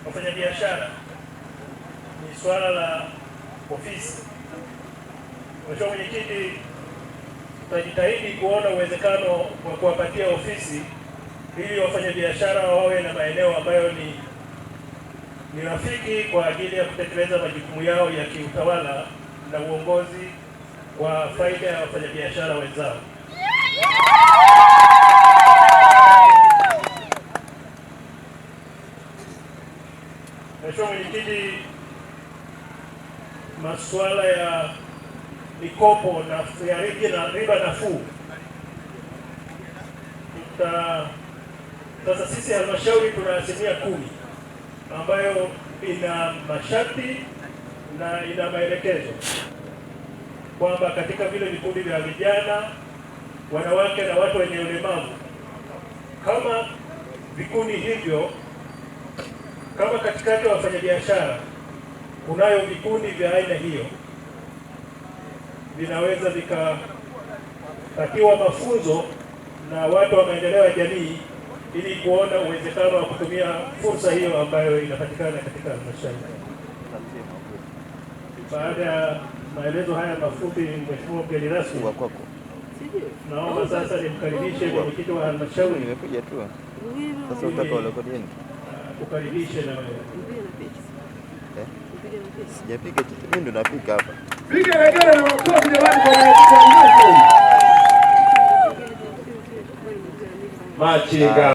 wafanyabiashara ni swala la ofisi. Mheshimiwa Mwenyekiti, tutajitahidi kuona uwezekano wa kuwapatia ofisi ili wafanyabiashara wawe na maeneo ambayo ni rafiki kwa ajili ya kutekeleza majukumu yao ya kiutawala na uongozi kwa faida ya wafanyabiashara wenzao. Mheshimiwa Mwenyekiti, masuala ya mikopo na ya riba nafuu, sasa sisi halmashauri tuna 10% ambayo ina masharti na ina maelekezo kwamba katika vile vikundi vya vijana, wanawake na watu wenye ulemavu, kama vikundi hivyo, kama katikati ya wafanyabiashara kunayo vikundi vya aina hiyo, vinaweza vikapatiwa mafunzo na watu wa maendeleo ya jamii ili kuona uwezekano wa kutumia fursa hiyo ambayo inapatikana katika halmashauri. Baada ya maelezo haya mafupi, Mheshimiwa mgeni rasmi, naomba sasa nimkaribishe mwenyekiti wa halmashauri. Nimekuja tu. Sasa utaka rekodi nini? Kukaribishe na wewe. Sijapiga kitu, mimi ndo napika hapa. Piga regere na makofi jamani kwa mwenyekiti wa halmashauri. Machinga.